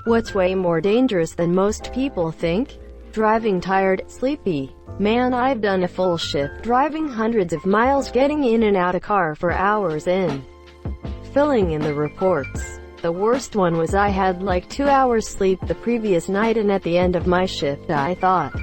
What's way more dangerous than most people think? Driving tired, sleepy. Man, I've done a full shift driving hundreds of miles, getting in and out of car for hours in. Filling in the reports. The worst one was I had like 2 hours sleep the previous night, and at the end of my shift I thought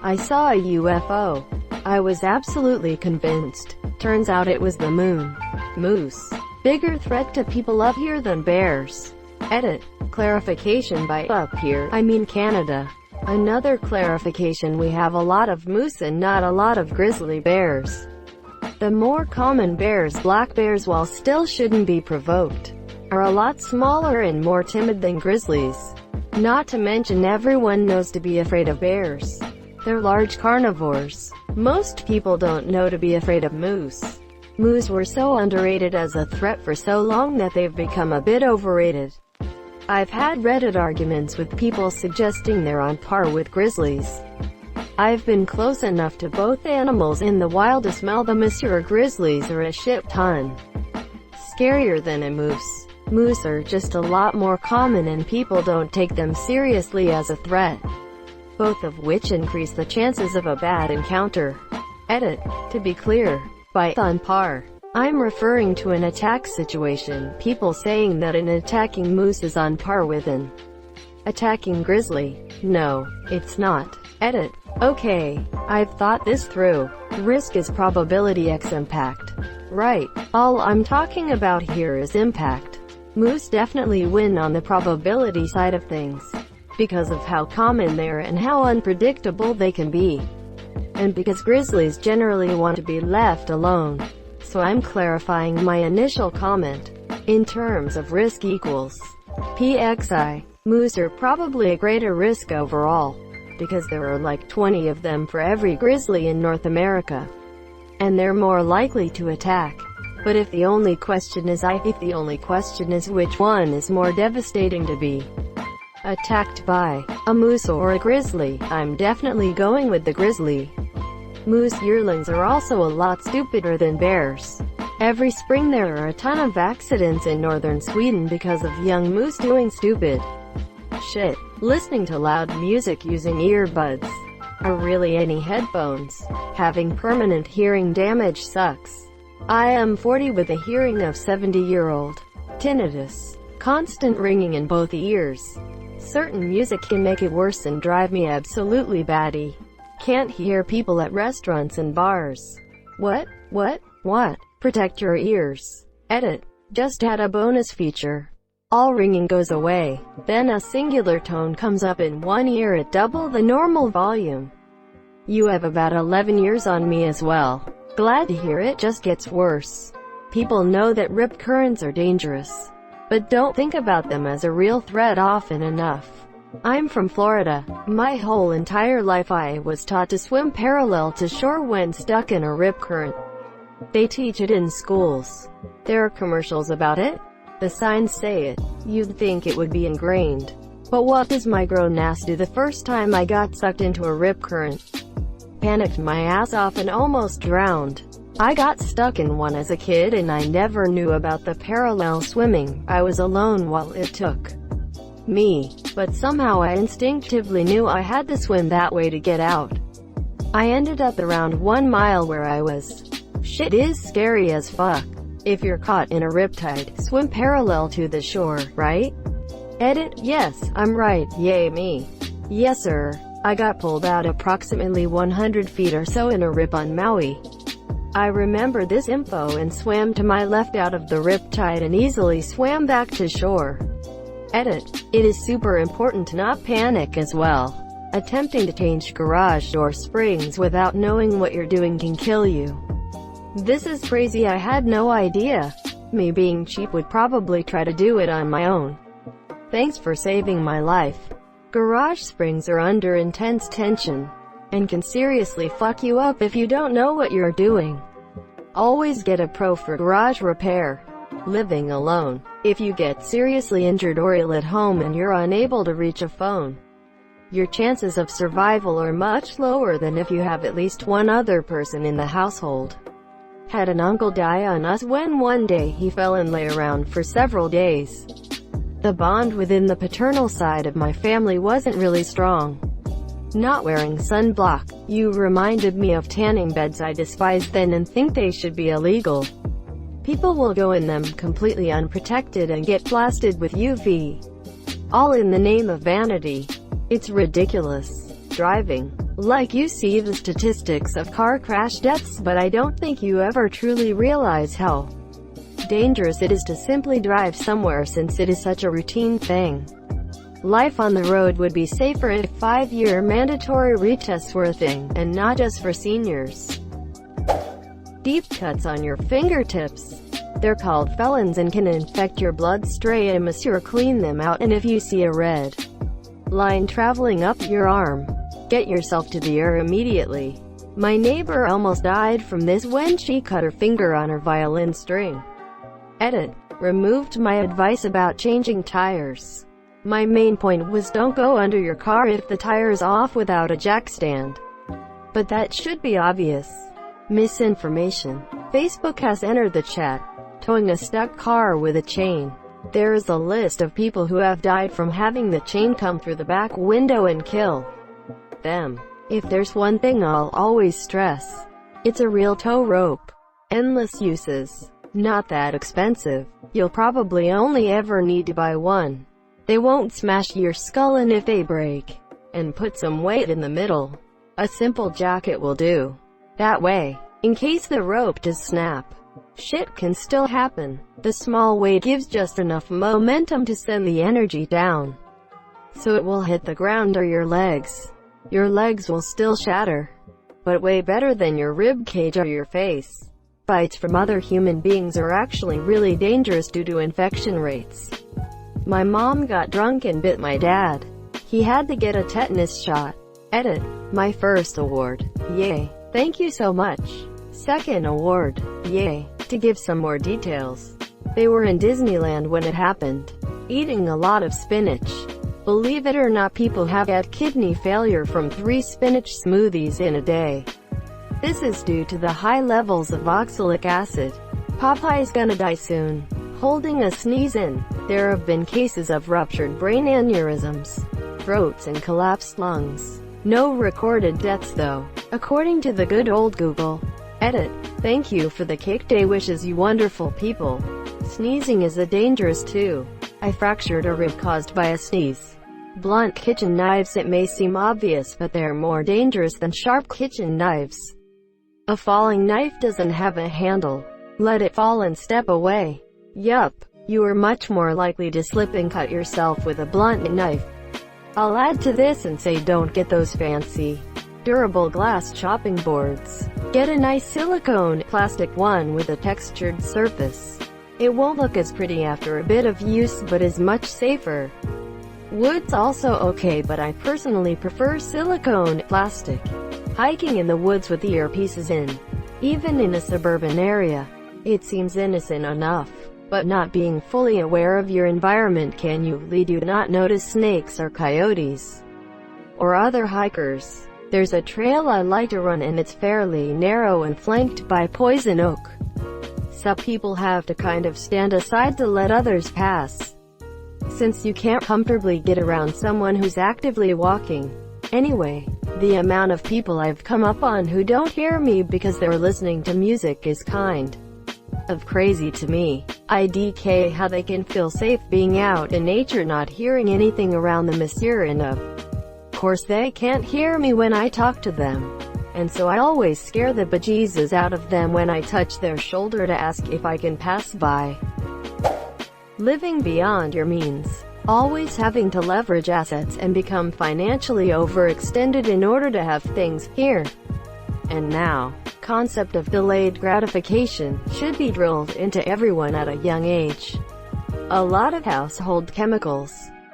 I saw a UFO. I was absolutely convinced. Turns out it was the moon. Moose. Bigger threat to people up here than bears. Edit. Clarification by up here, I mean Canada. Another clarification: we have a lot of moose and not a lot of grizzly bears. The more common bears, black bears, while still shouldn't be provoked, are a lot smaller and more timid than grizzlies. Not to mention everyone knows to be afraid of bears. They're large carnivores. Most people don't know to be afraid of moose. Moose were so underrated as a threat for so long that they've become a bit overrated. I've had Reddit arguments with people suggesting they're on par with grizzlies. I've been close enough to both animals in the wild to smell them. Monsieur grizzlies are a shit ton scarier than a moose. Moose are just a lot more common and people don't take them seriously as a threat, both of which increase the chances of a bad encounter. Edit. To be clear, by on par, I'm referring to an attack situation. People saying that an attacking moose is on par with an attacking grizzly. No, it's not. Edit. Okay, I've thought this through. Risk is probability x impact. Right. All I'm talking about here is impact. Moose definitely win on the probability side of things, because of how common they are and how unpredictable they can be. And because grizzlies generally want to be left alone. So I'm clarifying my initial comment. In terms of risk equals PXI, moose are probably a greater risk overall, because there are like 20 of them for every grizzly in North America. And they're more likely to attack. But if the only question is which one is more devastating to be attacked by, a moose or a grizzly, I'm definitely going with the grizzly. Moose yearlings are also a lot stupider than bears. Every spring there are a ton of accidents in northern Sweden because of young moose doing stupid shit. Listening to loud music using earbuds, or really any headphones. Having permanent hearing damage sucks. I am 40 with a hearing of 70-year-old. Tinnitus. Constant ringing in both ears. Certain music can make it worse and drive me absolutely batty. Can't hear people at restaurants and bars. What? Protect your ears. Edit. Just add a bonus feature. All ringing goes away. Then a singular tone comes up in one ear at double the normal volume. You have about 11 years on me as well. Glad to hear it just gets worse. People know that rip currents are dangerous, but don't think about them as a real threat often enough. I'm from Florida. My whole entire life I was taught to swim parallel to shore when stuck in a rip current. They teach it in schools. There are commercials about it. The signs say it. You'd think it would be ingrained. But what does my grown ass do the first time I got sucked into a rip current? Panicked my ass off and almost drowned. I got stuck in one as a kid and I never knew about the parallel swimming. I was alone while it took me, but somehow I instinctively knew I had to swim that way to get out. I ended up around 1 mile where I was. Shit is scary as fuck. If you're caught in a riptide, swim parallel to the shore, right? Edit. Yes, I'm right. Yay me. Yes sir. I got pulled out approximately 100 feet or so in a rip on Maui. I remember this info and swam to my left out of the riptide and easily swam back to shore. Edit. It is super important to not panic as well. Attempting to change garage door springs without knowing what you're doing can kill you. This is crazy. I had no idea. Me being cheap would probably try to do it on my own. Thanks for saving my life. Garage springs are under intense tension, and can seriously fuck you up if you don't know what you're doing. Always get a pro for garage repair. Living alone. If you get seriously injured or ill at home and you're unable to reach a phone, your chances of survival are much lower than if you have at least one other person in the household. Had an uncle die on us when one day he fell and lay around for several days. The bond within the paternal side of my family wasn't really strong. Not wearing sunblock, you reminded me of tanning beds I despised then and think they should be illegal. People will go in them completely unprotected and get blasted with UV. All in the name of vanity. It's ridiculous. Driving. Like you see the statistics of car crash deaths, but I don't think you ever truly realize how dangerous it is to simply drive somewhere since it is such a routine thing. Life on the road would be safer if 5-year mandatory retests were a thing, and not just for seniors. Deep cuts on your fingertips. They're called felons and can infect your bloodstream unless you clean them out, and if you see a red line traveling up your arm, get yourself to the ER immediately. My neighbor almost died from this when she cut her finger on her violin string. Edit. Removed my advice about changing tires. My main point was don't go under your car if the tire's off without a jack stand. But that should be obvious. Misinformation. Facebook has entered the chat. Towing a stuck car with a chain. There is a list of people who have died from having the chain come through the back window and kill them. If there's one thing I'll always stress, it's a real tow rope. Endless uses. Not that expensive. You'll probably only ever need to buy one. They won't smash your skull in if they break. And put some weight in the middle. A simple jacket will do. That way, in case the rope does snap, shit can still happen. The small weight gives just enough momentum to send the energy down, so it will hit the ground or your legs. Your legs will still shatter, but way better than your rib cage or your face. Bites from other human beings are actually really dangerous due to infection rates. My mom got drunk and bit my dad. He had to get a tetanus shot. Edit. My first award. Yay. Thank you so much. Second award. Yay. To give some more details. They were in Disneyland when it happened. Eating a lot of spinach. Believe it or not, people have had kidney failure from 3 spinach smoothies in a day. This is due to the high levels of oxalic acid. Popeye's gonna die soon. Holding a sneeze in. There have been cases of ruptured brain aneurysms, throats and collapsed lungs. No recorded deaths though, according to the good old Google. Edit. Thank you for the cake day wishes, you wonderful people. Sneezing is dangerous too. I fractured a rib caused by a sneeze. Blunt kitchen knives. It may seem obvious, but they're more dangerous than sharp kitchen knives. A falling knife doesn't have a handle. Let it fall and step away. Yup. You are much more likely to slip and cut yourself with a blunt knife. I'll add to this and say don't get those fancy, durable glass chopping boards. Get a nice silicone, plastic one with a textured surface. It won't look as pretty after a bit of use, but is much safer. Wood's also okay, but I personally prefer silicone, plastic. Hiking in the woods with earpieces in, even in a suburban area, it seems innocent enough. But not being fully aware of your environment can lead you to not notice snakes or coyotes or other hikers. There's a trail I like to run and it's fairly narrow and flanked by poison oak. Some people have to kind of stand aside to let others pass, since you can't comfortably get around someone who's actively walking. Anyway, the amount of people I've come up on who don't hear me because they're listening to music is kind of crazy to me. IDK how they can feel safe being out in nature not hearing anything around them is enough. Of course they can't hear me when I talk to them, and so I always scare the bejesus out of them when I touch their shoulder to ask if I can pass by. Living beyond your means. Always having to leverage assets and become financially overextended in order to have things here and now. Concept of delayed gratification should be drilled into everyone at a young age. A lot of household chemicals.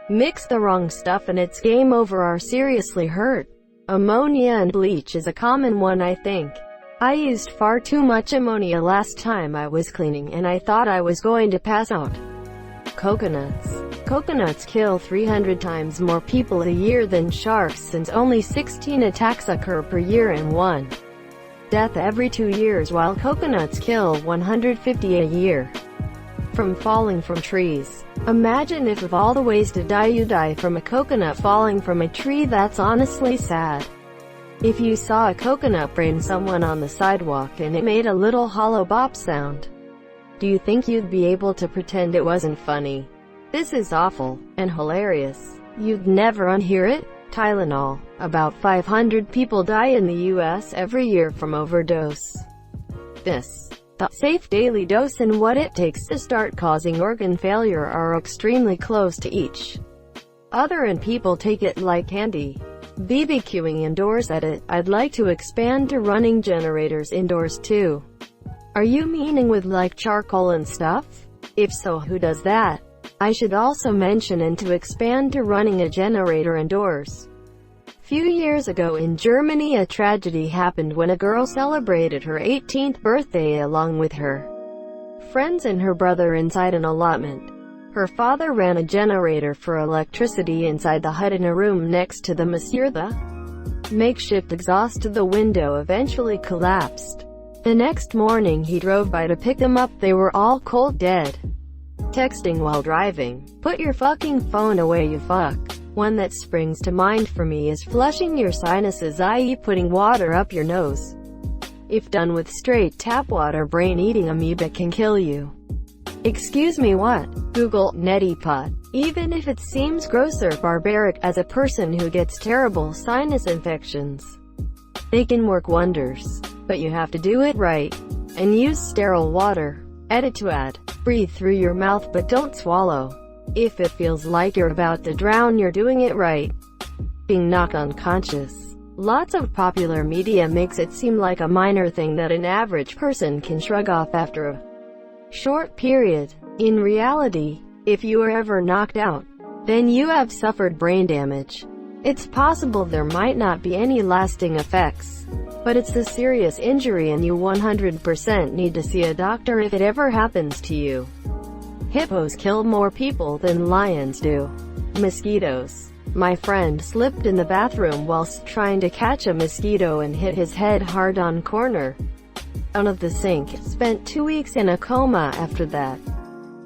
Mix the wrong stuff and it's game over or seriously hurt. Ammonia and bleach is a common one, I think. I used far too much ammonia last time I was cleaning and I thought I was going to pass out. Coconuts. Coconuts kill 300 times more people a year than sharks, since only 16 attacks occur per year and 1 death every 2 years, while coconuts kill 150 a year. from falling from trees. Imagine if of all the ways to die you die from a coconut falling from a tree. That's honestly sad. If you saw a coconut brain someone on the sidewalk and it made a little hollow bop sound, do you think you'd be able to pretend it wasn't funny? This is awful and hilarious. You'd never unhear it? Tylenol. About 500 people die in the US every year from overdose. This, the safe daily dose and what it takes to start causing organ failure are extremely close to each other, and people take it like candy. BBQing indoors at it. I'd like to expand to running generators indoors too. Are you meaning with like charcoal and stuff? If so, who does that? I should also mention and to expand to running a generator indoors. Few years ago in Germany, a tragedy happened when a girl celebrated her 18th birthday along with her friends and her brother inside an allotment. Her father ran a generator for electricity inside the hut in a room next to the monsieur. The makeshift exhaust to the window eventually collapsed. The next morning he drove by to pick them up. They were all cold dead. Texting while driving. Put your fucking phone away, you fuck. One that springs to mind for me is flushing your sinuses, i.e. putting water up your nose. If done with straight tap water, brain-eating amoeba can kill you. Excuse me, what? Google neti pot. Even if it seems gross or barbaric, as a person who gets terrible sinus infections, they can work wonders. But you have to do it right. And use sterile water. Edit to add. Breathe through your mouth but don't swallow. If it feels like you're about to drown, you're doing it right. Being knocked unconscious. Lots of popular media makes it seem like a minor thing that an average person can shrug off after a short period. In reality, if you are ever knocked out, then you have suffered brain damage. It's possible there might not be any lasting effects, but it's a serious injury and you 100% need to see a doctor if it ever happens to you. Hippos kill more people than lions do. Mosquitoes. My friend slipped in the bathroom whilst trying to catch a mosquito and hit his head hard on corner out of the sink. Spent 2 weeks in a coma after that.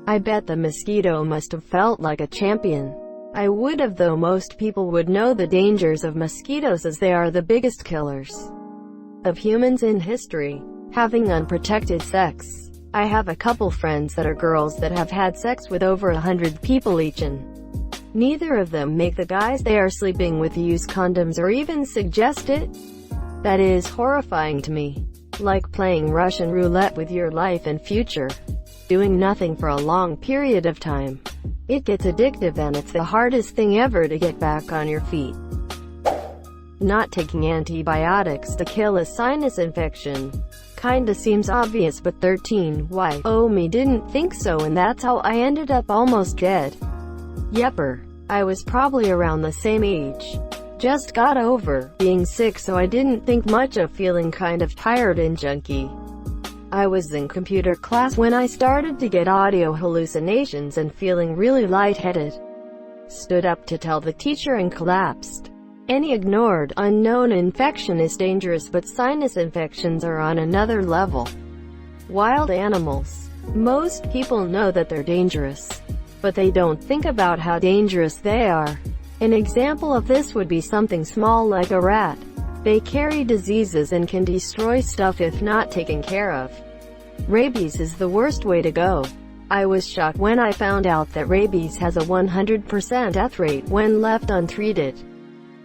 I bet the mosquito must have felt like a champion. I would have, though most people would know the dangers of mosquitoes as they are the biggest killers of humans in history. Having unprotected sex. I have a couple friends that are girls that have had sex with over 100 people each, and neither of them make the guys they are sleeping with use condoms or even suggest it. That is horrifying to me. Like playing Russian roulette with your life and future. Doing nothing for a long period of time. It gets addictive and it's the hardest thing ever to get back on your feet. Not taking antibiotics to kill a sinus infection. Kinda seems obvious, but 13, why? Oh, me didn't think so, and that's how I ended up almost dead. Yepper. I was probably around the same age. Just got over being sick, so I didn't think much of feeling kind of tired and junky. I was in computer class when I started to get audio hallucinations and feeling really lightheaded. Stood up to tell the teacher and collapsed. Any ignored, unknown infection is dangerous, but sinus infections are on another level. Wild animals. Most people know that they're dangerous, but they don't think about how dangerous they are. An example of this would be something small like a rat. They carry diseases and can destroy stuff if not taken care of. Rabies is the worst way to go. I was shocked when I found out that rabies has a 100% death rate when left untreated.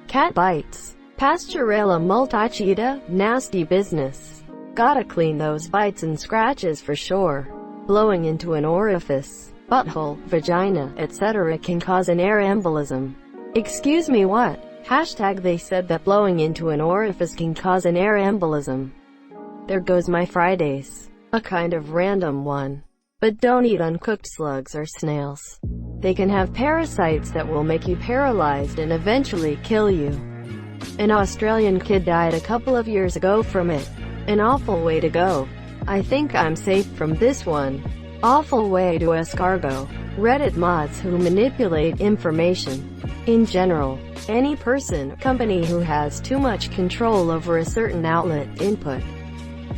Cat bites. Pasteurella multicida, nasty business. Gotta clean those bites and scratches for sure. Blowing into an orifice, butthole, vagina, etc. can cause an air embolism. Excuse me, what? Hashtag they said that blowing into an orifice can cause an air embolism. There goes my Fridays. A kind of random one. But don't eat uncooked slugs or snails. They can have parasites that will make you paralyzed and eventually kill you. An Australian kid died a couple of years ago from it. An awful way to go. I think I'm safe from this one. Awful way to escargot. Reddit mods who manipulate information. In general, any person, company who has too much control over a certain outlet, input.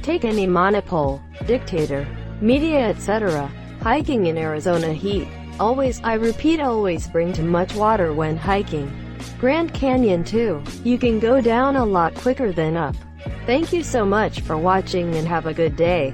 Take any monopole, dictator, media etc. Hiking in Arizona heat. Always, I repeat always, bring too much water when hiking. Grand Canyon too. You can go down a lot quicker than up. Thank you so much for watching and have a good day.